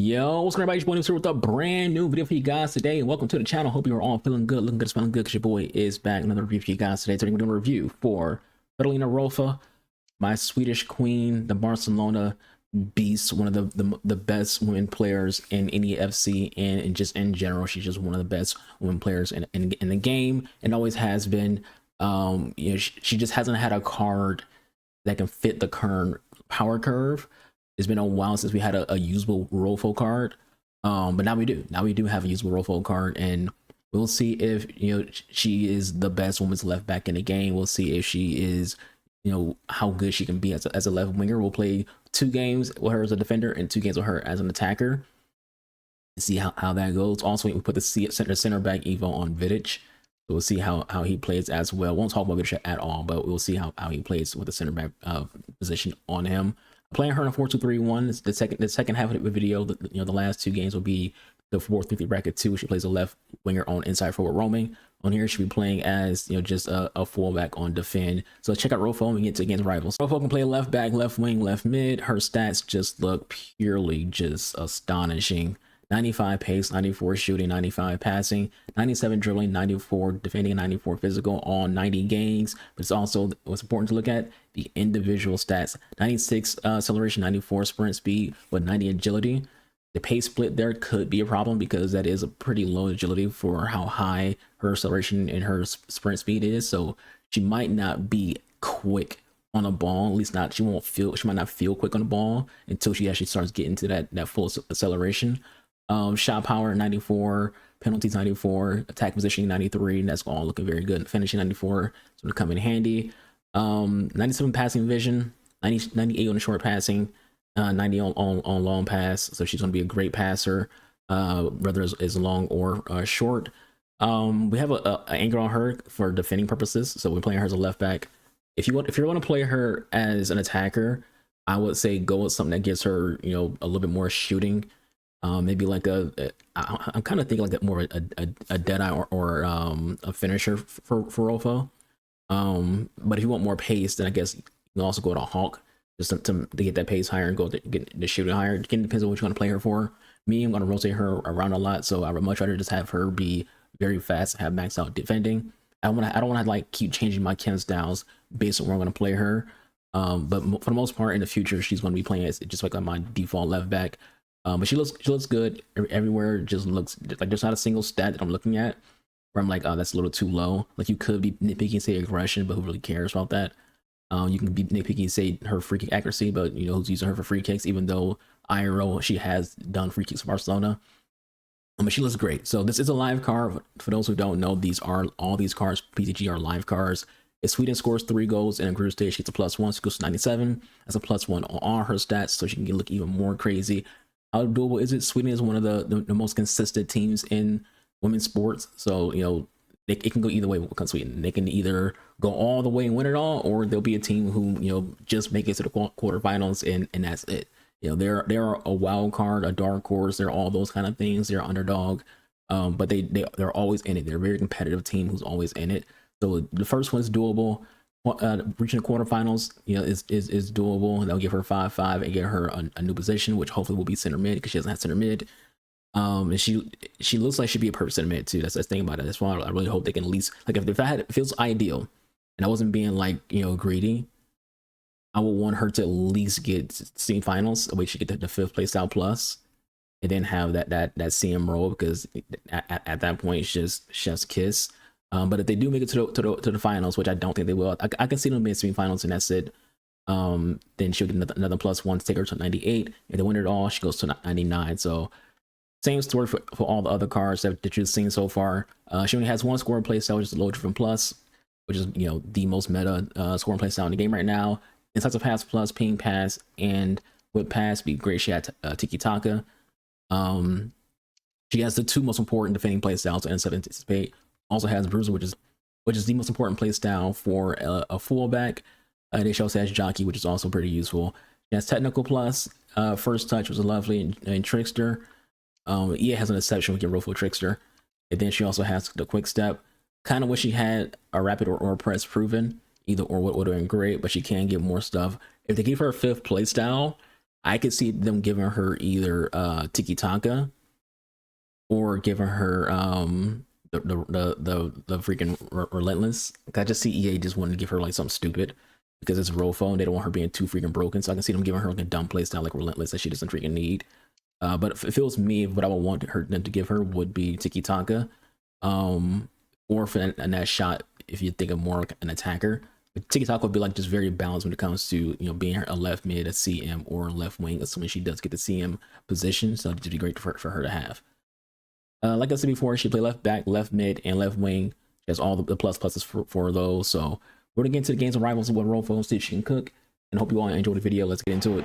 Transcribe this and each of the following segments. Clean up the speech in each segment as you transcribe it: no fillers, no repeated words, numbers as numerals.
Yo, what's going on, everybody? It's your boy Noobs here with a brand new video for you guys today, and welcome to the channel. Hope you are all feeling good, looking good, smelling good, because your boy is back. Another review for you guys today. Today we're doing a review for Fridolina Rolfo, my Swedish queen, the Barcelona beast, one of the best women players in any FC and just in general. She's just one of the best women players in the game, and always has been. She just hasn't had a card that can fit the current power curve. It's been a while since we had a usable Rolfo card, but now we do. Now we do have a usable Rolfo card, and we'll see if she is the best women's left back in the game. We'll see if she is how good she can be as a left winger. We'll play 2 games with her as a defender and 2 games with her as an attacker, and see how that goes. Also, we put the center back Evo on Vidic. So we'll see how he plays as well. Won't talk about Vidic at all, but we'll see how he plays with the center back position on him. Playing her in a 4-2-3-1. The second half of the video, the last 2 games will be the 4-3-3 bracket 2. She plays a left winger on inside forward roaming. On here, she'll be playing as just a fullback on defend. So let's check out Rolfo and we get to against rivals. Rolfo can play left back, left wing, left mid. Her stats just look purely just astonishing. 95 pace, 94 shooting, 95 passing, 97 dribbling, 94 defending, 94 physical, all 90 games. But it's also what's important to look at the individual stats: 96 acceleration, 94 sprint speed, with 90 agility. The pace split there could be a problem because that is a pretty low agility for how high her acceleration and her sprint speed is. So she might not be quick on a ball. At least not, she might not feel quick on the ball until she actually starts getting to that full acceleration. Shot power 94, penalties 94, attack positioning 93. That's all looking very good. Finishing 94, so to come in handy. 97 passing vision, 98 on the short passing, 90 on long pass. So she's going to be a great passer, whether it's long or short. We have an anchor on her for defending purposes, so we're playing her as a left back. If you're going to play her as an attacker, I would say go with something that gives her a little bit more shooting. Maybe like I'm kind of thinking like more a Deadeye or a finisher for Rolfo. But if you want more pace, then I guess you can also go to Hawk just to get that pace higher and get the shooting higher. It depends on what you want to play her for. Me, I'm going to rotate her around a lot, so I would much rather just have her be very fast and have max out defending. I don't want to like keep changing my chem styles based on where I'm going to play her. But for the most part, in the future, she's going to be playing as just like my default left back. But she looks good everywhere. Just looks like there's not a single stat that I'm looking at where I'm like, oh, that's a little too low. Like you could be nitpicking, say aggression, but who really cares about that? You can be nitpicking, say her free kick accuracy, but who's using her for free kicks? Even though IRO she has done free kicks for Barcelona, but she looks great. So this is a live card. For those who don't know, all these cards PTG are live cards. If Sweden scores 3 goals in a group stage, she gets a +1. She goes to 97. That's a +1 on all her stats, so she can look even more crazy. How doable is it? Sweden is one of the most consistent teams in women's sports. So, it can go either way with Sweden. They can either go all the way and win it all, or there'll be a team who, just make it to the quarterfinals and that's it. They're a wild card, a dark horse. They're all those kind of things. They're underdog. But they're always in it. They're a very competitive team who's always in it. So the first one's doable. Reaching the quarterfinals, is doable. They'll give her 5-5 and get her a new position, which hopefully will be center mid because she doesn't have center mid. And she looks like she'd be a perfect center mid too. That's the thing about it. That's why I really hope they can at least, like, if it feels ideal, and I wasn't being like greedy, I would want her to at least get semifinals. The way she get the 5th place out plus, and then have that CM role, because at that point it's just chef's kiss. But if they do make it to the finals, which I don't think they will, I can see them being semifinals and that's it. Then she'll get another +1 to take her to 98. If they win it all, she goes to 99. So same story for all the other cards that you've seen so far. She only has 1 scoring playstyle, which is the low driven plus, which is the most meta scoring playstyle in the game right now. Inside of pass plus, ping pass, and whip pass be great. She had tiki taka. She has the 2 most important defending playstyles to anticipate. Also has bruiser, which is the most important play style for a fullback. They also has jockey, which is also pretty useful. She has technical plus, first touch, was a lovely, and trickster. EA has an exception with your Rolfo trickster, and then she also has the quick step. Kind of wish she had a rapid or press proven, either or would have been great, but she can get more stuff. If they give her a 5th play style, I could see them giving her either Tiki Taka or giving her the freaking Relentless. I just see EA just wanting to give her like something stupid because it's Rolfo and they don't want her being too freaking broken. So I can see them giving her like a dumb playstyle like Relentless that she doesn't freaking need. But if it was me, what I would want them to give her would be Tiki Taka, or for that shot if you think of more like an attacker. But Tiki Taka would be like just very balanced when it comes to being a left mid, a CM, or a left wing, assuming she does get the CM position. So it'd be great for her to have. Like I said before, she played left back, left mid, and left wing. She has all the pluses for those. So we're gonna get into the games of rivals with Rolfo, see if she can cook. And hope you all enjoy the video. Let's get into it.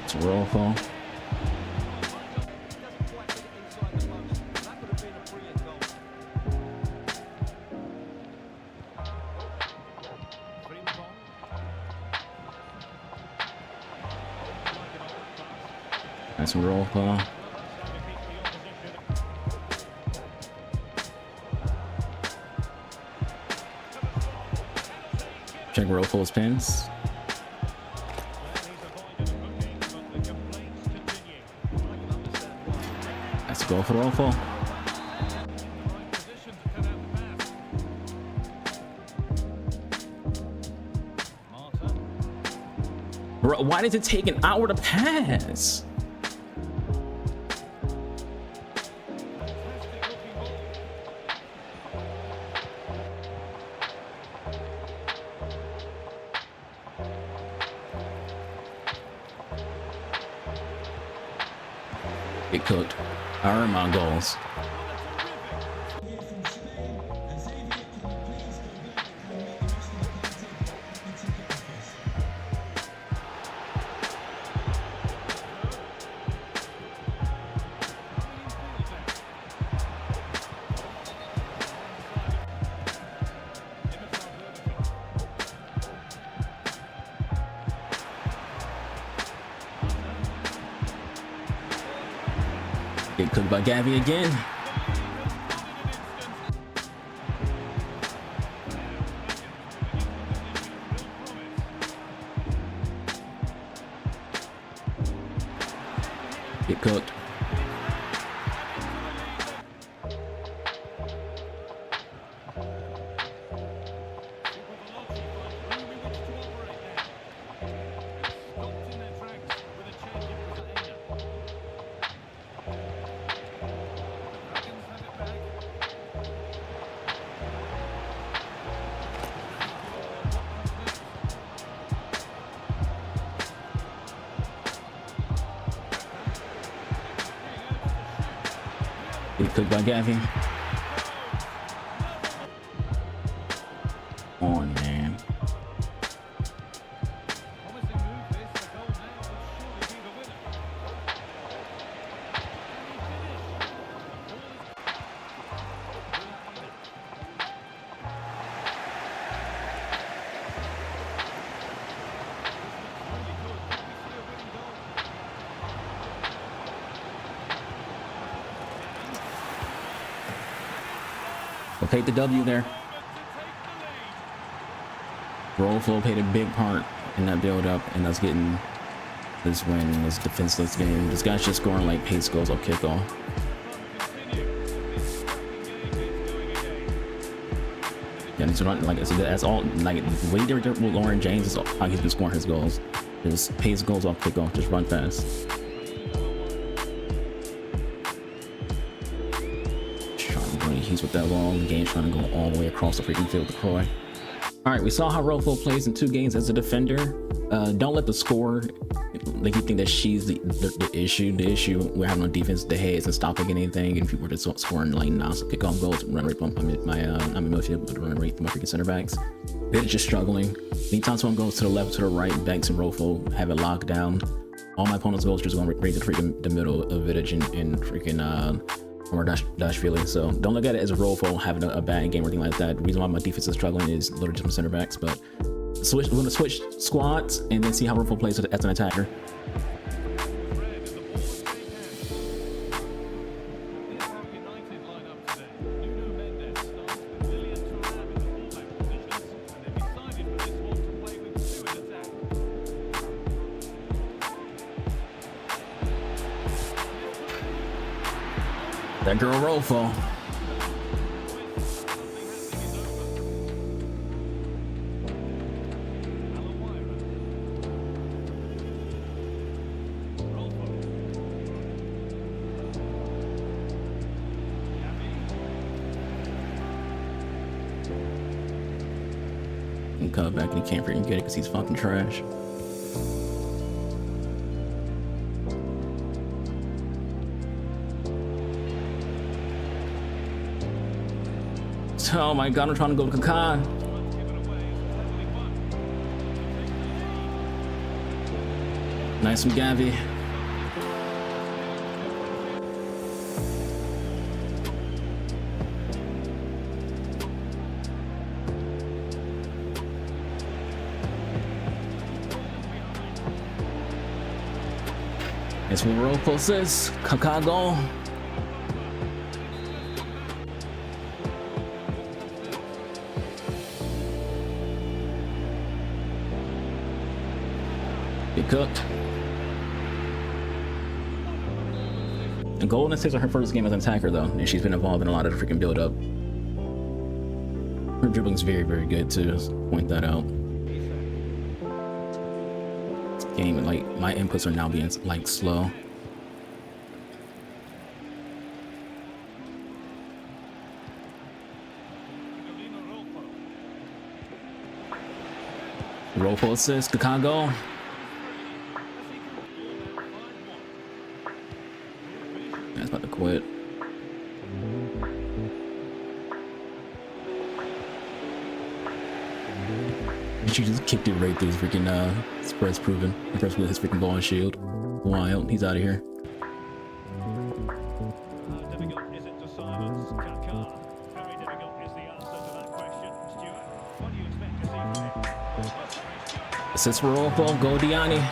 It's Rolfo. That's Rolfo. Check Rolfo's pins. Let's go for Rolfo. Bro, why does it take an hour to pass? Get cooked. I earn my goals. Get cooked by Gavi again. Get cooked. Get cooked by Gavi. On, man. We'll take the W there. Rolfo played a big part in that build up and us getting this win in this defenseless game. This guy's just scoring like pace goals off kickoff. Yeah, he's running like that's all like the way they're with Lauren James is how he's been scoring his goals. Just pace goals off kickoff, just run fast. He's with that long game trying to go all the way across the freaking field to Croy. All right, we saw how Rolfo plays in 2 games as a defender. Don't let the score make you think that she's the issue. The issue we're having on defense, the heads and stopping anything, and people are just scoring like non-stop kickoff goals, run rate. I'm in midfield, but run rate my freaking center backs. They're just struggling. Anytime someone goes to the left, to the right, Banks and Rolfo have it locked down. All my opponent's goals just going right to freaking the middle of Vidic and freaking or dash feeling. So don't look at it as a Rolfo having a bad game or anything like that. The reason why my defense is struggling is literally just my center backs. But we're gonna switch squads and then see how Rolfo plays as an attacker. That girl Rolfo. And cut back and he can't freaking get it because he's fucking trash. Oh my god, I'm trying to go to Kakan. Nice from Gavi. It's from Rolfo says, Kaká goal. Get cooked. And Golden Assists are her first game as an attacker though, and she's been involved in a lot of the freaking build up. Her dribbling's very, very good too. Just point that out. This game, like my inputs are now being like slow. Rolfo assist, Kaká goal. That's about to quit. She just kicked it right through his freaking spread's proven. Impressed with his freaking ball and shield. Wild, he's out of here. How difficult is it to silence Kaká? Very difficult is the answer to that question. Stuart, what do you expect to see from him? Assist for Rolfo, go Diani.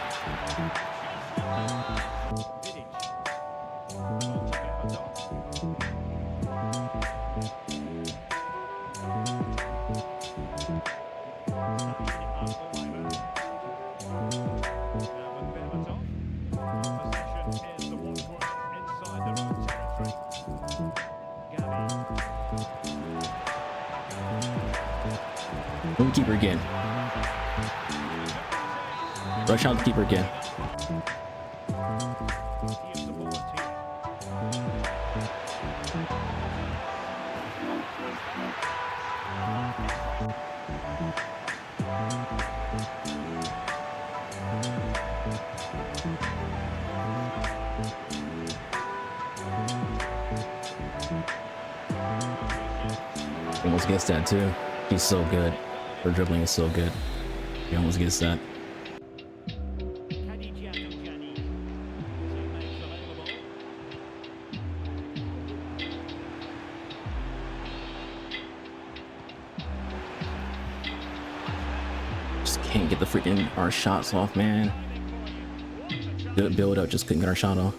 We'll keep her again. Rush out to keep her again. Almost gets that too. He's so good. Her dribbling is so good. He almost gets that. Just can't get the freaking our shots off, man. Good build up, just couldn't get our shot off.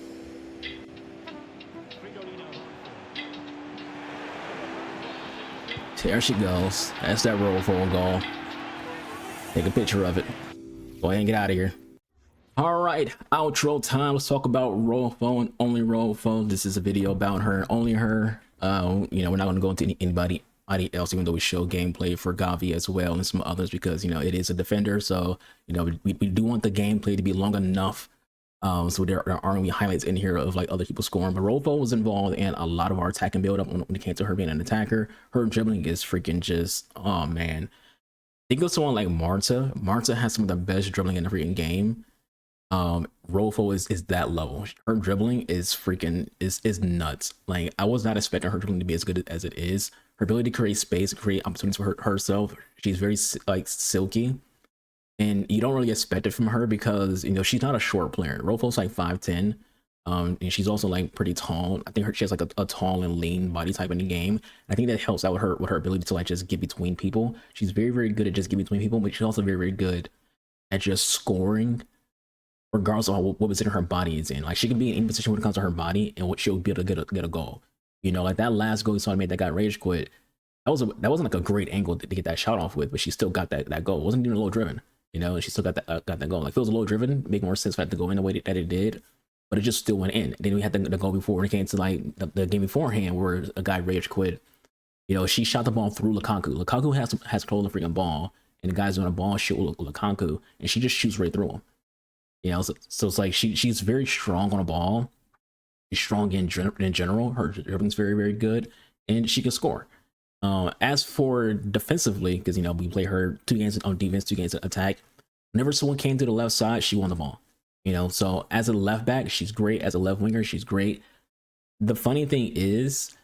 There she goes. That's that roll for a goal. Take a picture of it. Go ahead and get out of here. All right, outro time. Let's talk about Rolfo and only Rolfo. This is a video about her, only her. You know, we're not going to go into anybody else, even though we show gameplay for Gavi as well and some others, because you know it is a defender. So you know we do want the gameplay to be long enough. So there aren't any highlights in here of like other people scoring, but Rolfo was involved in a lot of our attacking build up when it came to her being an attacker. Her dribbling is freaking just, oh man. Think of someone like Marta. Marta has some of the best dribbling in the freaking game. Rolfo is that level. Her dribbling is freaking is nuts. Like I was not expecting her dribbling to be as good as it is. Her ability to create space, create opportunities for herself. She's very like silky. And you don't really expect it from her because, you know, she's not a short player. Rolfo's like 5'10", And she's also like pretty tall. I think she has like a tall and lean body type in the game. I think that helps out with her ability to like just get between people. She's very, very good at just getting between people, but she's also very, very good at just scoring regardless of what position her body is in. Like she can be in any position when it comes to her body and what she'll be able to get a goal. You know, like that last goal you saw made that got rage quit. That wasn't like a great angle to get that shot off with, but she still got that goal. It wasn't even low driven, you know, and she still got that goal. Like if it was low driven, make more sense for it to go in the way that it did, but it just still went in. Then we had the goal before when it came to like the game beforehand where a guy rage quit. You know, she shot the ball through Lukaku. Lukaku has control of the freaking ball, and the guy's doing a ball shoot with Lukaku, and she just shoots right through him. You know, so it's like she's very strong on a ball. She's strong in general. Her dribbling's very, very good, and she can score. As for defensively, because you know we play her 2 games on defense, 2 games on attack. Whenever someone came to the left side, she won the ball. You know, so as a left back, she's great. As a left winger, she's great. The funny thing is,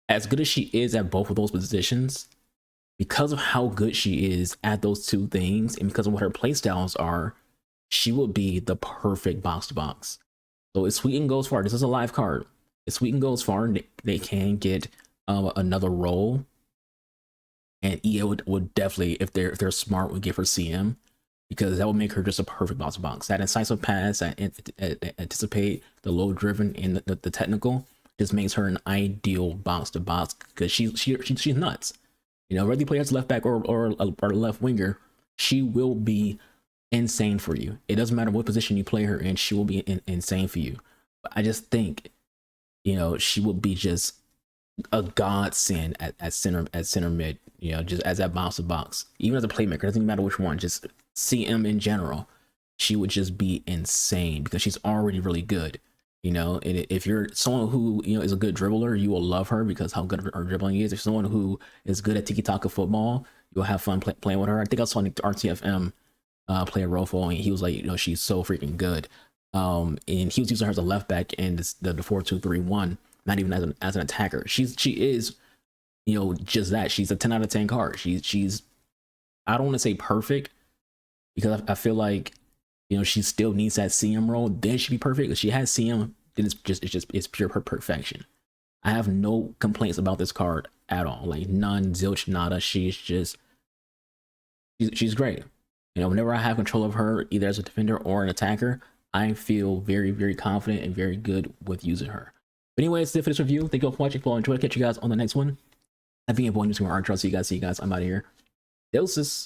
as good as she is at both of those positions, because of how good she is at those 2 things, and because of what her play styles are, she will be the perfect box to box. So if Sweden goes far, this is a live card. If Sweden goes far, they can get another role. And EA would definitely, if they're smart, would give her CM, because that would make her just a perfect box to box. That incisive pass, that anticipate, the low driven, and the technical just makes her an ideal box to box, because she's nuts. You know, whether you play as left back or left winger, she will be insane for you. It doesn't matter what position you play her in, she will be insane for you. But I just think, you know, she will be just a godsend at center mid, you know, just as that box to box. Even as a playmaker, doesn't even matter which one, just CM in general, she would just be insane because she's already really good. You know, and if you're someone who, you know, is a good dribbler, you will love her because how good her dribbling is. If someone who is good at tiki-taka football, you'll have fun playing with her. I think I saw the RTFM player Rolfo, and he was like, you know, she's so freaking good. And he was using her as a left back and the 4-2-3-1, not even as an attacker. She is, you know, just that. She's a 10 out of 10 card. She's I don't want to say perfect, because I feel like, you know, she still needs that CM role. Then she'd be perfect. If she has CM, then it's pure perfection. I have no complaints about this card at all. Like none, zilch, nada. She's great. You know, whenever I have control of her, either as a defender or an attacker, I feel very, very confident and very good with using her. But anyways, that's it for this review. Thank you all for watching. If you all enjoyed, catch you guys on the next one. I've been a boy, new Arch. See you guys. I'm out of here. Deuces.